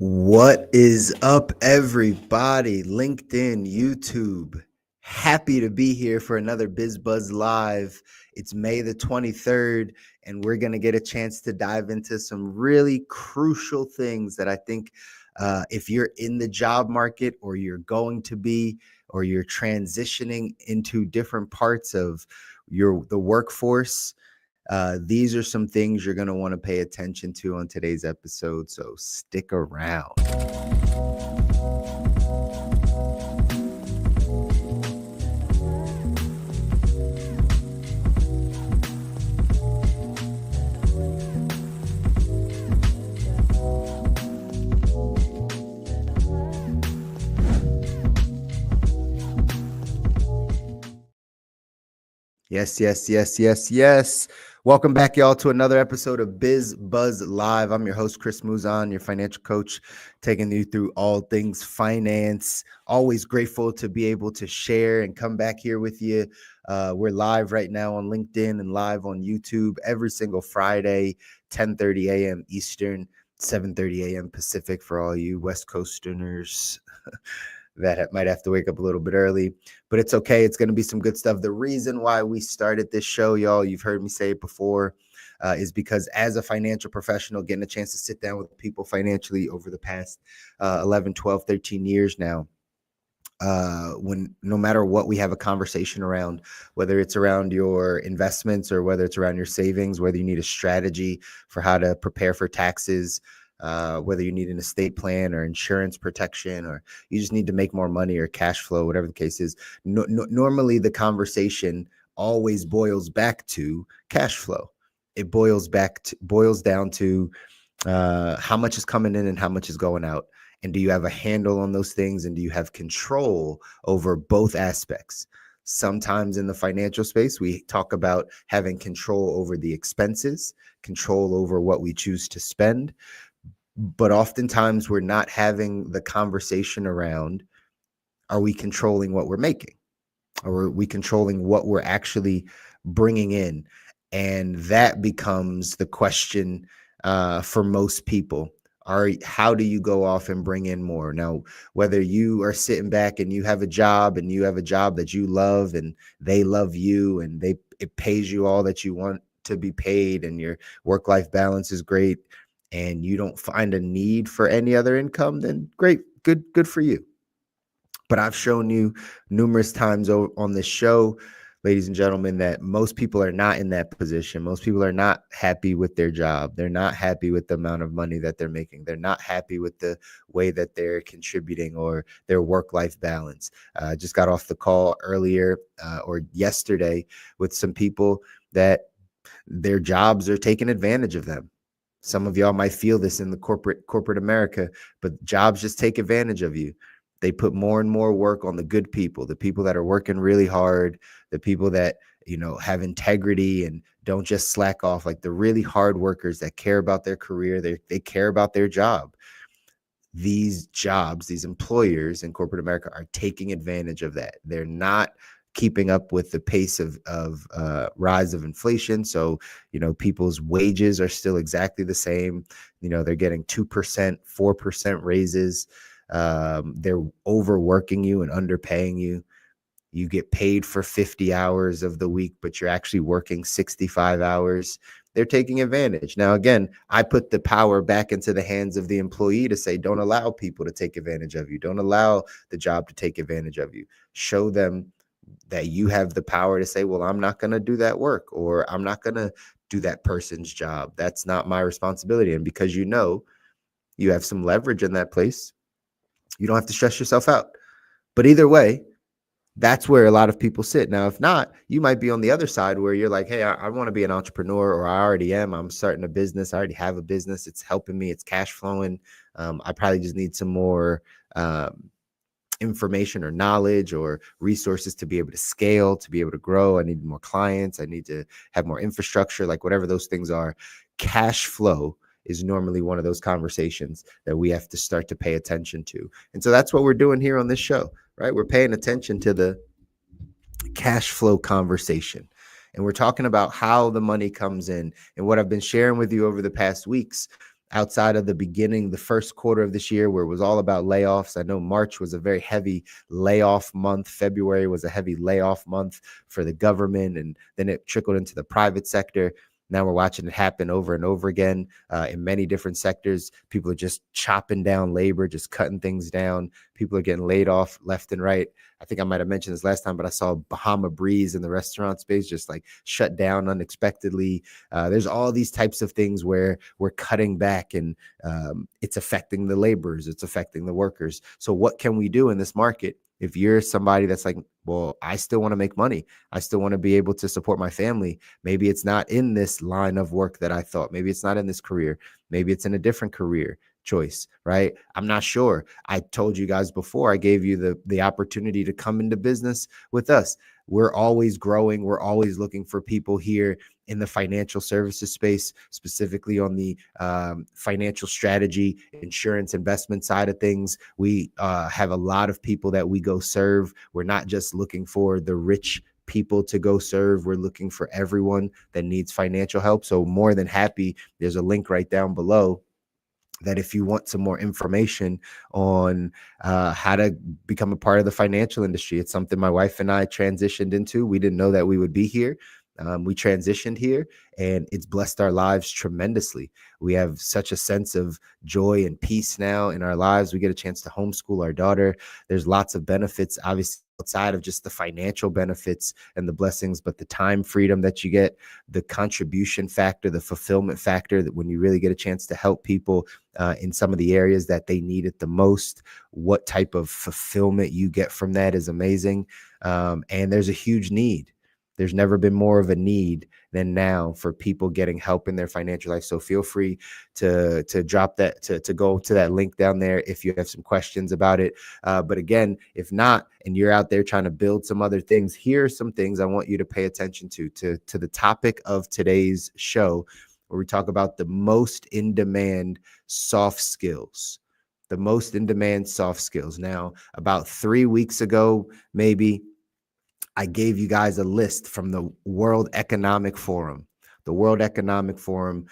What is up, everybody? LinkedIn, YouTube. Happy to be here for another BizBuzz Live. It's May the 23rd, and we're going to get a chance to dive into some really crucial things that I think if you're in the job market or you're going to be or you're transitioning into different parts of the workforce, these are some things you're going to want to pay attention to on today's episode, so stick around. Yes. Welcome back, y'all, to another episode of BizBuzz Live. I'm your host, Chris Muzan, your financial coach, taking you through all things finance. Always grateful to be able to share and come back here with you. We're live right now on LinkedIn and live on YouTube every single Friday, 10:30 a.m. Eastern, 7:30 a.m. Pacific for all you West Coasterners that might have to wake up a little bit early, but it's okay. It's going to be some good stuff. The reason why we started this show, y'all, you've heard me say it before, is because as a financial professional, getting a chance to sit down with people financially over the past 11, 12, 13 years now, when no matter what we have a conversation around, whether it's around your investments or whether it's around your savings, whether you need a strategy for how to prepare for taxes, whether you need an estate plan or insurance protection, or you just need to make more money or cash flow, whatever the case is. Normally, the conversation always boils back to cash flow. It boils down to how much is coming in and how much is going out. And do you have a handle on those things? And do you have control over both aspects? Sometimes in the financial space, we talk about having control over the expenses, control over what we choose to spend. But oftentimes we're not having the conversation around, are we controlling what we're making? Or are we controlling what we're actually bringing in? And that becomes the question for most people. How do you go off and bring in more? Now, whether you are sitting back and you have a job that you love and they love you and it pays you all that you want to be paid and your work-life balance is great and you don't find a need for any other income, then great, good for you. But I've shown you numerous times on this show, ladies and gentlemen, that most people are not in that position. Most people are not happy with their job. They're not happy with the amount of money that they're making. They're not happy with the way that they're contributing or their work-life balance. Just got off the call earlier or yesterday with some people that their jobs are taking advantage of them. Some of y'all might feel this in the corporate America, but jobs just take advantage of you. They put more and more work on the good people, the people that are working really hard, the people that, have integrity and don't just slack off, like the really hard workers that care about their career. They care about their job. These jobs, these employers in corporate America are taking advantage of that. They're not keeping up with the pace of rise of inflation. So, people's wages are still exactly the same. They're getting 2%, 4% raises. They're overworking you and underpaying you. You get paid for 50 hours of the week, but you're actually working 65 hours. They're taking advantage. Now, again, I put the power back into the hands of the employee to say, don't allow people to take advantage of you. Don't allow the job to take advantage of you. Show them that you have the power to say, well, I'm not going to do that work, or I'm not going to do that person's job. That's not my responsibility. And because you have some leverage in that place, you don't have to stress yourself out. But either way, that's where a lot of people sit. Now, if not, you might be on the other side where you're like, hey, I want to be an entrepreneur, or I already am. I'm starting a business. I already have a business. It's helping me. It's cash flowing. I probably just need some more information or knowledge or resources to be able to scale, to be able to grow. I need more clients. I need to have more infrastructure, like whatever those things are. Cash flow is normally one of those conversations that we have to start to pay attention to. And so that's what we're doing here on this show, right? We're paying attention to the cash flow conversation. And we're talking about how the money comes in. And what I've been sharing with you over the past weeks outside of the first quarter of this year, where it was all about layoffs. I know March was a very heavy layoff month. February was a heavy layoff month for the government, and then it trickled into the private sector. Now we're watching it happen over and over again in many different sectors. People are just chopping down labor, just cutting things down. People are getting laid off left and right. I think I might have mentioned this last time, but I saw Bahama Breeze in the restaurant space just like shut down unexpectedly. There's all these types of things where we're cutting back, and it's affecting the laborers, it's affecting the workers. So what can we do in this market? If you're somebody that's like, well, I still want to make money, I still want to be able to support my family. Maybe it's not in this line of work that I thought. Maybe it's not in this career. Maybe it's in a different career choice, right? I'm not sure. I told you guys before, I gave you the opportunity to come into business with us. We're always growing. We're always looking for people here in the financial services space, specifically on the financial strategy, insurance, investment side of things. We have a lot of people that we go serve. We're not just looking for the rich people to go serve. We're looking for everyone that needs financial help. So more than happy, there's a link right down below that if you want some more information on how to become a part of the financial industry. It's something my wife and I transitioned into. We didn't know that we would be here. We transitioned here, and it's blessed our lives tremendously. We have such a sense of joy and peace now in our lives. We get a chance to homeschool our daughter. There's lots of benefits, obviously, outside of just the financial benefits and the blessings, but the time freedom that you get, the contribution factor, the fulfillment factor, that when you really get a chance to help people in some of the areas that they need it the most, what type of fulfillment you get from that is amazing. And there's a huge need. There's never been more of a need than now for people getting help in their financial life. So feel free to drop that, to go to that link down there if you have some questions about it. But again, if not, and you're out there trying to build some other things, here are some things I want you to pay attention to the topic of today's show, where we talk about the most in demand soft skills. The most in demand soft skills. Now, about 3 weeks ago, maybe, I gave you guys a list from the World Economic Forum. The World Economic Forum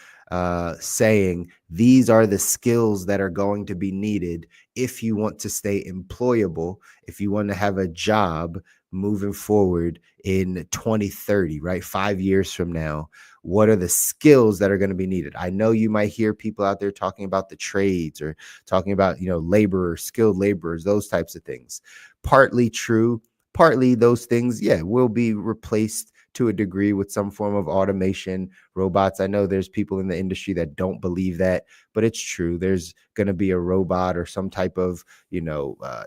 saying these are the skills that are going to be needed if you want to stay employable, if you want to have a job moving forward in 2030, right? 5 years from now. What are the skills that are going to be needed? I know you might hear people out there talking about the trades or talking about, laborers, skilled laborers, those types of things. Partly true. Partly those things, will be replaced to a degree with some form of automation, robots. I know there's people in the industry that don't believe that, but it's true. There's going to be a robot or some type of,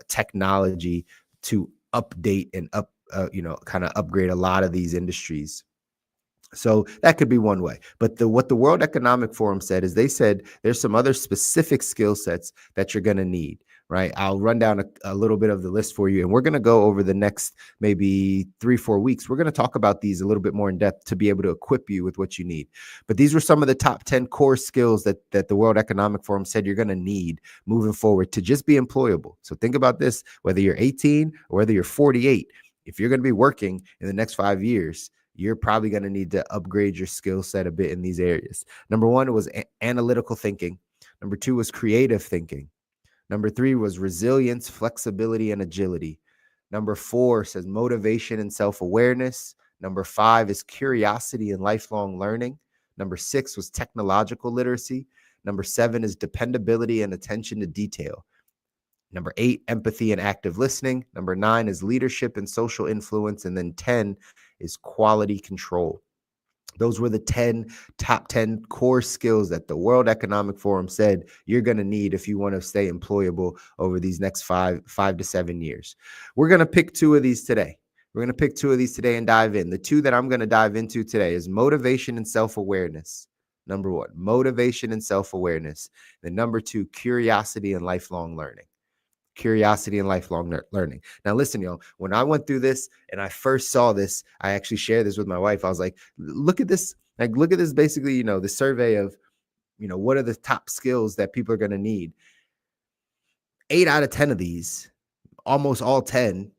technology to update and kind of upgrade a lot of these industries. So that could be one way. But what the World Economic Forum said is they said there's some other specific skill sets that you're going to need, right? I'll run down a little bit of the list for you, and we're going to go over the next maybe 3-4 weeks. We're going to talk about these a little bit more in depth to be able to equip you with what you need. But these were some of the top 10 core skills that the World Economic Forum said you're going to need moving forward to just be employable. So think about this, whether you're 18 or whether you're 48, if you're going to be working in the next 5 years, you're probably going to need to upgrade your skill set a bit in these areas. Number one was analytical thinking. Number two was creative thinking. Number three was resilience, flexibility, and agility. Number four says motivation and self-awareness. Number five is curiosity and lifelong learning. Number six was technological literacy. Number seven is dependability and attention to detail. Number 8, empathy and active listening. Number 9 is leadership and social influence. And then 10 is quality control. Those were the top 10 core skills that the World Economic Forum said you're going to need if you want to stay employable over these next 5 to 7 years. We're going to pick 2 of these today. We're going to pick 2 of these today and dive in. The 2 that I'm going to dive into today is motivation and self-awareness. Number 1, motivation and self-awareness. And number 2, curiosity and lifelong learning. Curiosity and lifelong learning. Now, listen, y'all, when I went through this and I first saw this, I actually shared this with my wife. I was like, look at this. Like, look at this, basically, the survey of, what are the top skills that people are going to need? 8 out of 10 of these, almost all 10,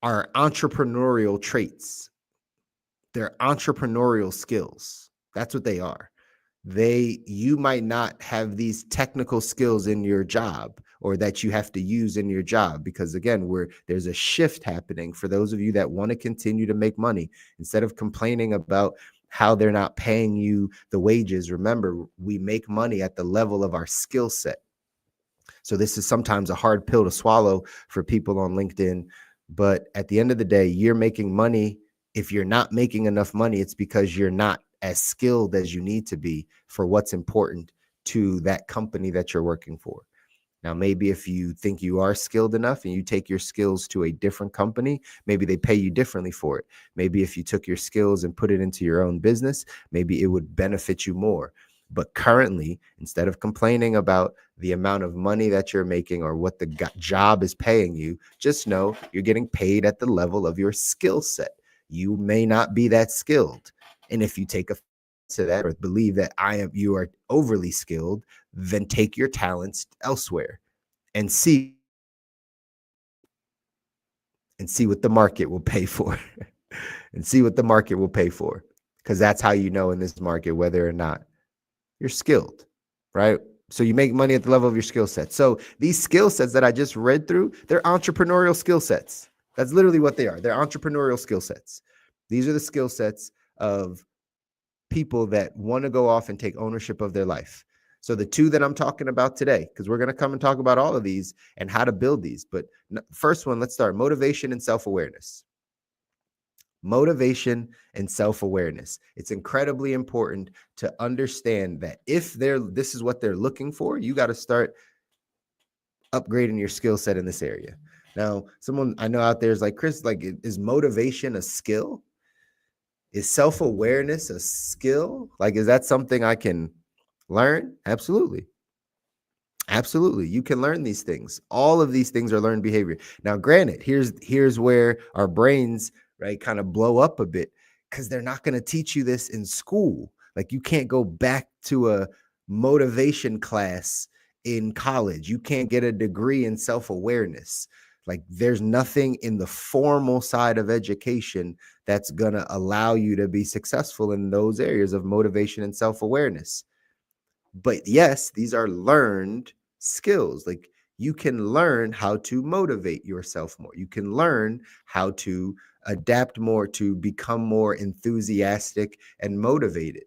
are entrepreneurial traits. They're entrepreneurial skills. That's what they are. You might not have these technical skills in your job or that you have to use in your job, because again, there's a shift happening for those of you that want to continue to make money. Instead of complaining about how they're not paying you the wages, remember, we make money at the level of our skill set. So this is sometimes a hard pill to swallow for people on LinkedIn, but at the end of the day, you're making money. If you're not making enough money, it's because you're not as skilled as you need to be for what's important to that company that you're working for. Now, maybe if you think you are skilled enough and you take your skills to a different company, maybe they pay you differently for it. Maybe if you took your skills and put it into your own business, maybe it would benefit you more. But currently, instead of complaining about the amount of money that you're making or what the job is paying you, just know you're getting paid at the level of your skill set. You may not be that skilled. And if you take offense to that or believe that you are overly skilled, then take your talents elsewhere and see what the market will pay for. And see what the market will pay for, because that's how you know in this market whether or not you're skilled, right? So you make money at the level of your skill set. So these skill sets that I just read through, they're entrepreneurial skill sets. That's literally what they are. They're entrepreneurial skill sets. These are the skill sets of people that want to go off and take ownership of their life. So the two that I'm talking about today, because we're going to come and talk about all of these and how to build these. But first one, let's start motivation and self-awareness. Motivation and self-awareness. It's incredibly important to understand that if this is what they're looking for, you got to start upgrading your skill set in this area. Now, someone I know out there is like, Chris, like, is motivation a skill? Is self-awareness a skill? Like, is that something I can learn? Absolutely. Absolutely. You can learn these things. All of these things are learned behavior. Now, granted, here's where our brains, right, kind of blow up a bit, because they're not going to teach you this in school. Like, you can't go back to a motivation class in college. You can't get a degree in self-awareness. Like, there's nothing in the formal side of education that's going to allow you to be successful in those areas of motivation and self-awareness. But yes, these are learned skills. Like, you can learn how to motivate yourself more. You can learn how to adapt more, to become more enthusiastic and motivated.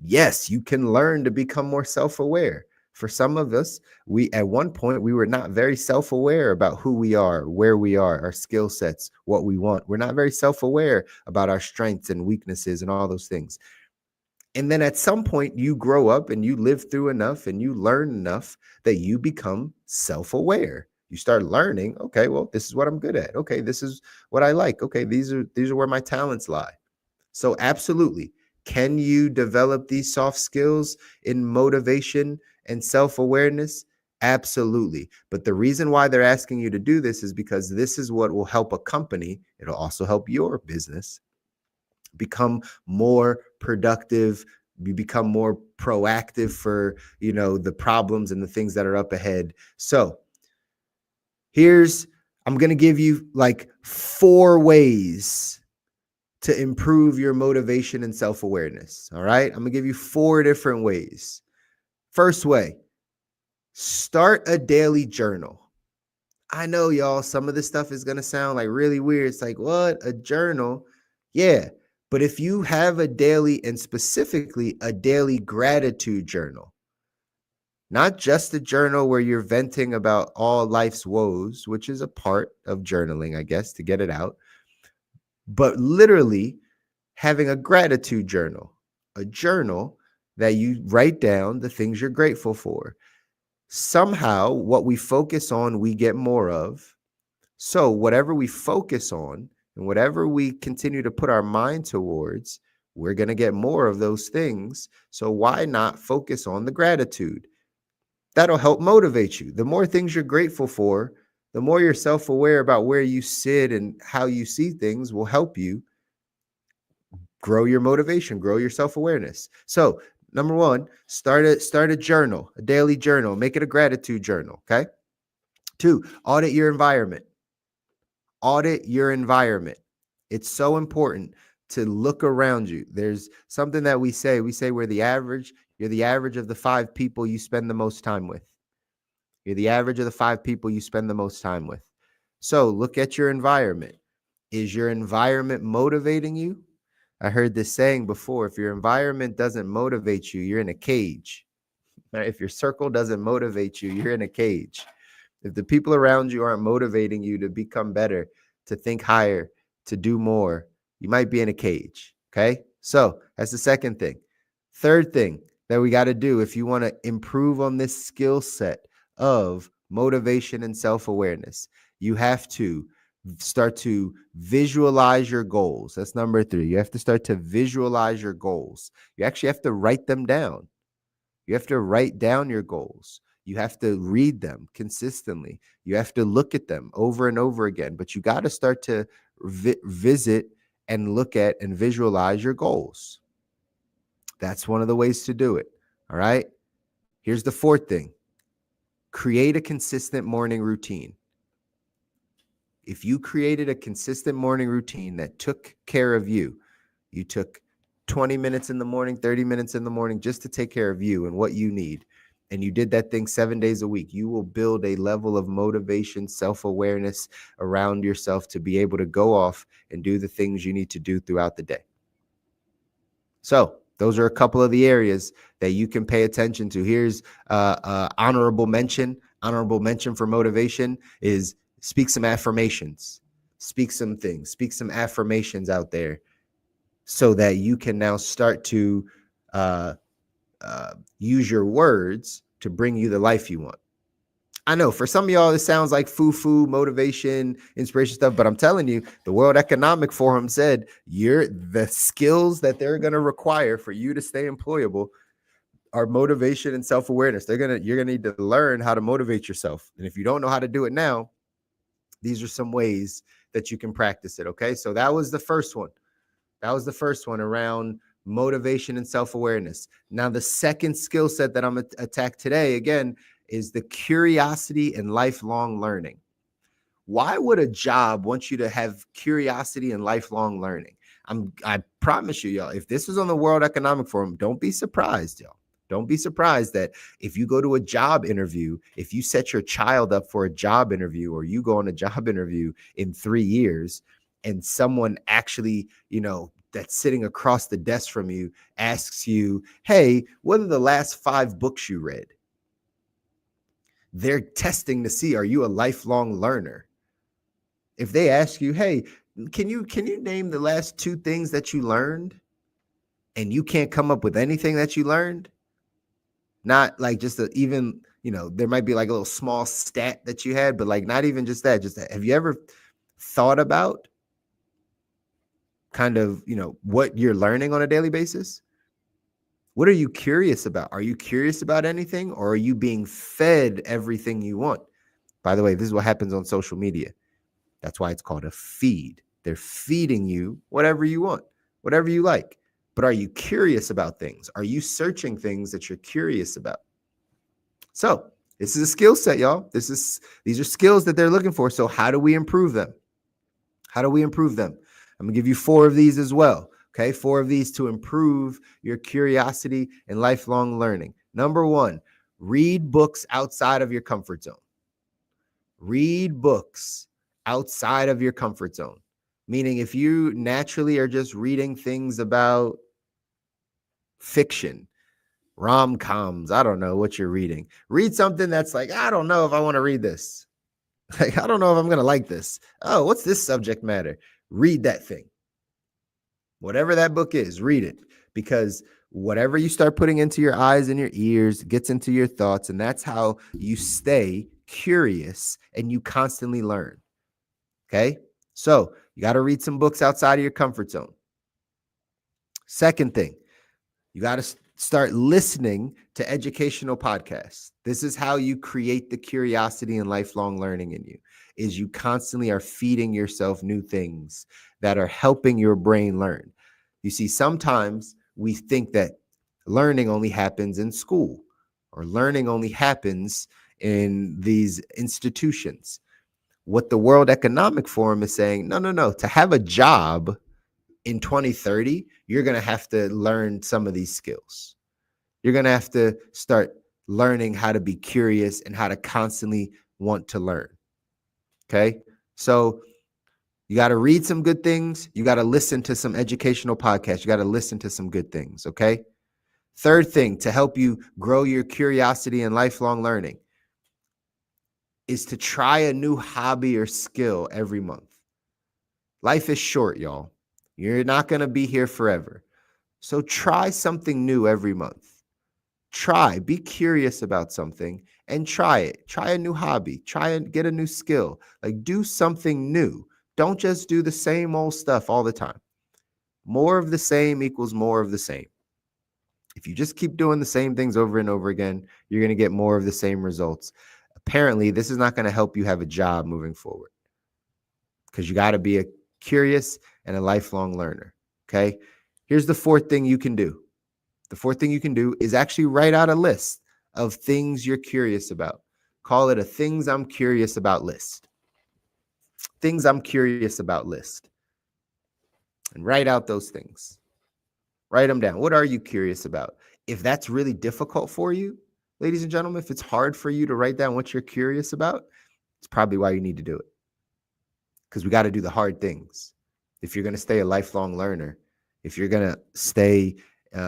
Yes, you can learn to become more self-aware. For some of us, at one point, we were not very self-aware about who we are, where we are, our skill sets, what we want. We're not very self-aware about our strengths and weaknesses and all those things. And then at some point, you grow up and you live through enough and you learn enough that you become self-aware. You start learning, okay, well, this is what I'm good at. Okay, this is what I like. Okay, these are where my talents lie. So absolutely. Can you develop these soft skills in motivation and self-awareness? Absolutely. But the reason why they're asking you to do this is because this is what will help a company. It'll also help your business become more productive. You become more proactive for, the problems and the things that are up ahead. So I'm going to give you like 4 ways to improve your motivation and self-awareness. All right. I'm going to give you 4 different ways. First way, start a daily journal. I know, y'all, some of this stuff is going to sound like really weird. It's like, what? A journal? Yeah. But if you have a daily, and specifically a daily gratitude journal, not just a journal where you're venting about all life's woes, which is a part of journaling, I guess, to get it out, but literally having a gratitude journal, a journal that you write down the things you're grateful for. Somehow, what we focus on, we get more of. So whatever we focus on and whatever we continue to put our mind towards, we're going to get more of those things. So why not focus on the gratitude? That'll help motivate you. The more things you're grateful for, the more you're self-aware about where you sit and how you see things will help you grow your motivation, grow your self-awareness. So number 1, start a journal, a daily journal, make it a gratitude journal. Okay. 2, audit your environment. Audit your environment. It's so important to look around you. There's something that we say we're the average You're the average of the 5 people you spend the most time with. You're the average of the 5 people you spend the most time with. So look at your environment. Is your environment motivating you? I heard this saying before, if your environment doesn't motivate you, you're in a cage. If your circle doesn't motivate you, you're in a cage. If the people around you aren't motivating you to become better, to think higher, to do more, you might be in a cage. Okay. So that's the second thing. Third thing that we got to do if you want to improve on this skill set of motivation and self-awareness, you have to start to visualize your goals. That's number 3. You have to start to visualize your goals. You actually have to write them down. You have to write down your goals. You have to read them consistently. You have to look at them over and over again. But you got to start to visit and look at and visualize your goals. That's one of the ways to do it. All right. Here's the fourth thing. Create a consistent morning routine. If you created a consistent morning routine that took care of you, you took 20 minutes in the morning, 30 minutes in the morning just to take care of you and what you need, and you did that thing 7 days a week, you will build a level of motivation, self-awareness around yourself to be able to go off and do the things you need to do throughout the day. So those are a couple of the areas that you can pay attention to. Here's honorable mention. Honorable mention for motivation is speak some affirmations. Speak some things. Speak some affirmations out there so that you can now start to use your words to bring you the life you want. I know for some of y'all, this sounds like foo-foo, motivation, inspiration stuff, but I'm telling you, the World Economic Forum said the skills that they're going to require for you to stay employable are motivation and self-awareness. You're going to need to learn how to motivate yourself. And if you don't know how to do it now, these are some ways that you can practice it. Okay. So that was the first one. That was the first one around motivation and self-awareness. Now, the second skill set that I'm going to attack today, again, is the curiosity and lifelong learning. Why would a job want you to have curiosity and lifelong learning? I promise you, y'all, if this was on the World Economic Forum, don't be surprised, y'all. Don't be surprised that if you go to a job interview, if you set your child up for a job interview or you go on a job interview in 3 years and someone actually, that's sitting across the desk from you asks you, hey, what are the last 5 books you read? They're testing to see, are you a lifelong learner? If they ask you, hey, can you name the last 2 things that you learned? And you can't come up with anything that you learned? Not like just even, there might be like a little small stat that you had, but like not even just that. Just that. Have you ever thought about kind of, what you're learning on a daily basis? What are you curious about? Are you curious about anything, or are you being fed everything you want? By the way, this is what happens on social media. That's why it's called a feed. They're feeding you whatever you want, whatever you like. But are you curious about things? Are you searching things that you're curious about? So this is a skill set, y'all. These are skills that they're looking for. So how do we improve them? How do we improve them? I'm going to give you 4 of these as well. Okay, 4 of these to improve your curiosity and lifelong learning. Number 1, read books outside of your comfort zone. Read books outside of your comfort zone. Meaning if you naturally are just reading things about fiction, rom-coms, I don't know what you're reading. Read something that's like, I don't know if I want to read this. Like, I don't know if I'm going to like this. Oh, what's this subject matter? Read that thing. Whatever that book is, read it, because whatever you start putting into your eyes and your ears gets into your thoughts, and that's how you stay curious and you constantly learn. Okay, so you got to read some books outside of your comfort zone. Second thing, you got to start listening to educational podcasts. This is how you create the curiosity and lifelong learning in you, is you constantly are feeding yourself new things that are helping your brain learn. You see, sometimes we think that learning only happens in school or learning only happens in these institutions. What the World Economic Forum is saying, no. To have a job in 2030, you're going to have to learn some of these skills. You're going to have to start learning how to be curious and how to constantly want to learn. Okay. So you got to read some good things. You got to listen to some educational podcasts. You got to listen to some good things. Okay. Third thing to help you grow your curiosity and lifelong learning is to try a new hobby or skill every month. Life is short, y'all. You're not going to be here forever. So try something new every month. Be curious about something and try it. Try a new hobby. Try and get a new skill. Like, do something new. Don't just do the same old stuff all the time. More of the same equals more of the same. If you just keep doing the same things over and over again, you're going to get more of the same results. Apparently, this is not going to help you have a job moving forward, because you got to be a curious and a lifelong learner. Okay. Here's the fourth thing you can do. The fourth thing you can do is actually write out a list of things you're curious about. Call it a things I'm curious about list. Things I'm curious about list. And write out those things. Write them down. What are you curious about? If that's really difficult for you, ladies and gentlemen, if it's hard for you to write down what you're curious about, it's probably why you need to do it. Because we got to do the hard things. If you're going to stay a lifelong learner, if you're going to stay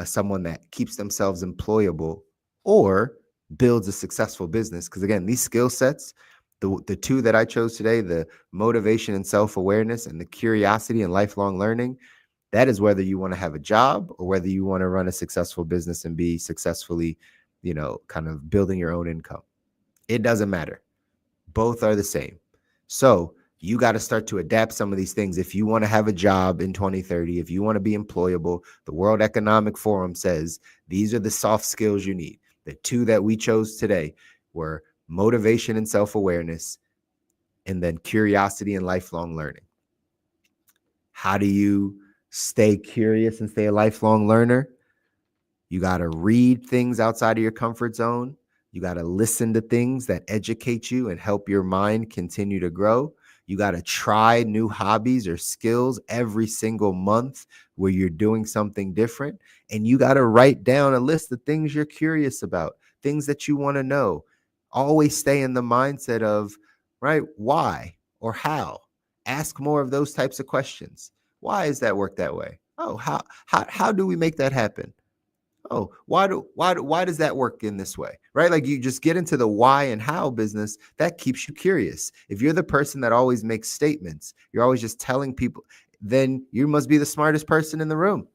someone that keeps themselves employable or builds a successful business, because again, these skill sets, the two that I chose today, the motivation and self-awareness and the curiosity and lifelong learning, that is whether you want to have a job or whether you want to run a successful business and be successfully, kind of building your own income. It doesn't matter. Both are the same. So you got to start to adapt some of these things. If you want to have a job in 2030, if you want to be employable, the World Economic Forum says these are the soft skills you need. The two that we chose today were motivation and self-awareness, and then curiosity and lifelong learning. How do you stay curious and stay a lifelong learner? You got to read things outside of your comfort zone. You got to listen to things that educate you and help your mind continue to grow. You got to try new hobbies or skills every single month where you're doing something different. And you got to write down a list of things you're curious about, things that you want to know. Always stay in the mindset of, right, why or how. Ask more of those types of questions. Why does that work that way? Oh, how do we make that happen? Oh, why does that work in this way? Right? Like, you just get into the why and how business. That keeps you curious. If you're the person that always makes statements, you're always just telling people, then you must be the smartest person in the room.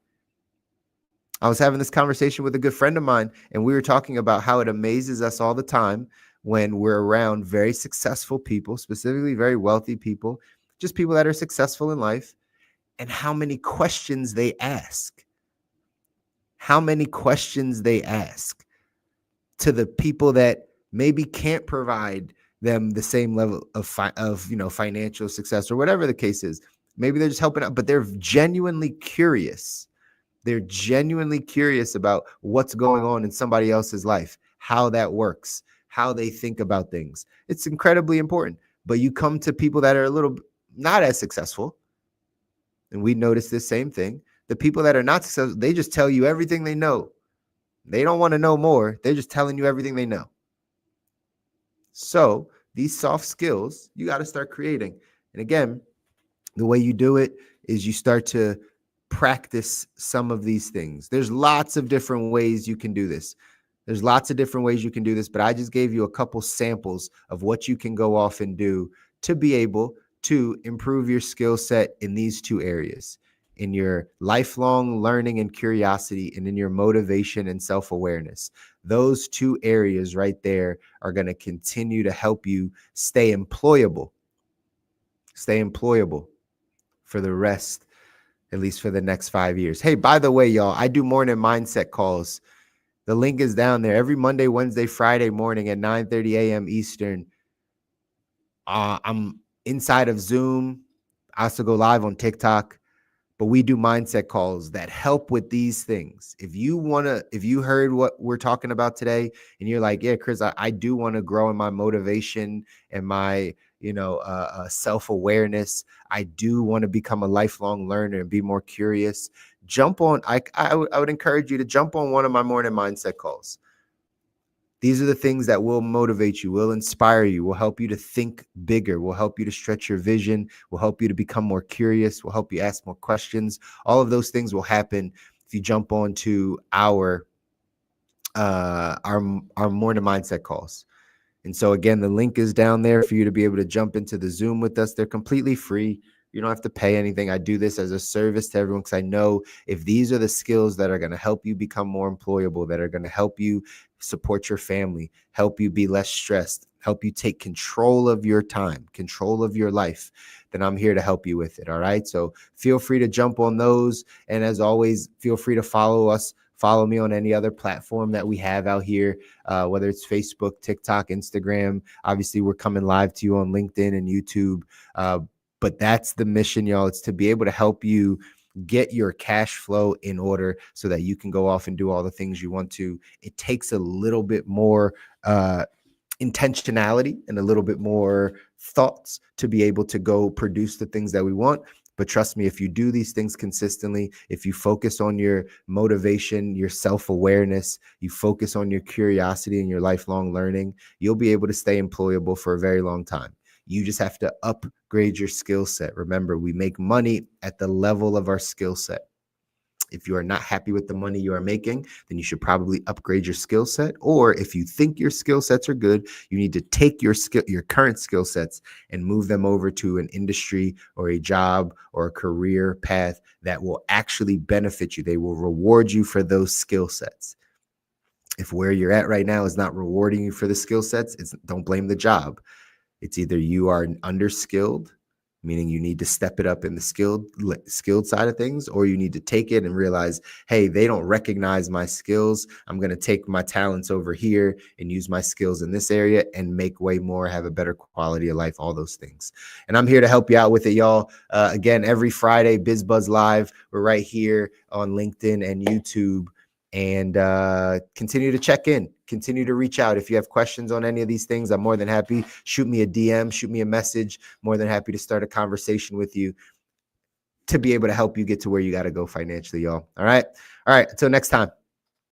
I was having this conversation with a good friend of mine, and we were talking about how it amazes us all the time when we're around very successful people, specifically very wealthy people, just people that are successful in life, and how many questions they ask. How many questions they ask to the people that maybe can't provide them the same level of financial success or whatever the case is. Maybe they're just helping out, but they're genuinely curious. They're genuinely curious about what's going on in somebody else's life, how that works, how they think about things. It's incredibly important. But you come to people that are a little not as successful, and we notice this same thing. The people that are not successful, they just tell you everything they know. They don't want to know more. They're just telling you everything they know. So these soft skills, you got to start creating. And again, the way you do it is you start to practice some of these things. There's lots of different ways you can do this. But I just gave you a couple samples of what you can go off and do to be able to improve your skill set in these two areas, in your lifelong learning and curiosity, and in your motivation and self-awareness. Those two areas right there are going to continue to help you stay employable for the rest, at least for the next 5 years. Hey, by the way, y'all, I do morning mindset calls. The link is down there every Monday, Wednesday, Friday morning at 9:30 a.m. Eastern. I'm inside of Zoom. I also go live on TikTok, but we do mindset calls that help with these things. If you heard what we're talking about today and you're like, yeah, Chris, I do want to grow in my motivation and my, self-awareness. I do want to become a lifelong learner and be more curious. jump on. I would encourage you to jump on one of my morning mindset calls. These are the things that will motivate you, will inspire you, will help you to think bigger, will help you to stretch your vision, will help you to become more curious, will help you ask more questions. All of those things will happen if you jump on to our morning mindset calls. And so again, the link is down there for you to be able to jump into the Zoom with us. They're completely free. You don't have to pay anything. I do this as a service to everyone because I know if these are the skills that are going to help you become more employable, that are going to help you support your family, help you be less stressed, help you take control of your time, control of your life, then I'm here to help you with it. All right. So feel free to jump on those. And as always, feel free to follow us. Follow me on any other platform that we have out here, whether it's Facebook, TikTok, Instagram. Obviously, we're coming live to you on LinkedIn and YouTube. But that's the mission, y'all. It's to be able to help you get your cash flow in order so that you can go off and do all the things you want to. It takes a little bit more intentionality and a little bit more thoughts to be able to go produce the things that we want. But trust me, if you do these things consistently, if you focus on your motivation, your self-awareness, you focus on your curiosity and your lifelong learning, you'll be able to stay employable for a very long time. You just have to upgrade your skill set. Remember, we make money at the level of our skill set. If you are not happy with the money you are making, then you should probably upgrade your skill set. Or if you think your skill sets are good, you need to take your current skill sets and move them over to an industry or a job or a career path that will actually benefit you. They will reward you for those skill sets. If where you're at right now is not rewarding you for the skill sets, don't blame the job. It's either you are underskilled, meaning you need to step it up in the skilled side of things, or you need to take it and realize, hey, they don't recognize my skills. I'm going to take my talents over here and use my skills in this area and make way more, have a better quality of life, all those things. And I'm here to help you out with it, y'all. Again, every Friday, BizBuzz Live. We're right here on LinkedIn and YouTube. And continue to check in, continue to reach out. If you have questions on any of these things, I'm more than happy. Shoot me a DM, shoot me a message. More than happy to start a conversation with you to be able to help you get to where you got to go financially, y'all. All right. Until next time.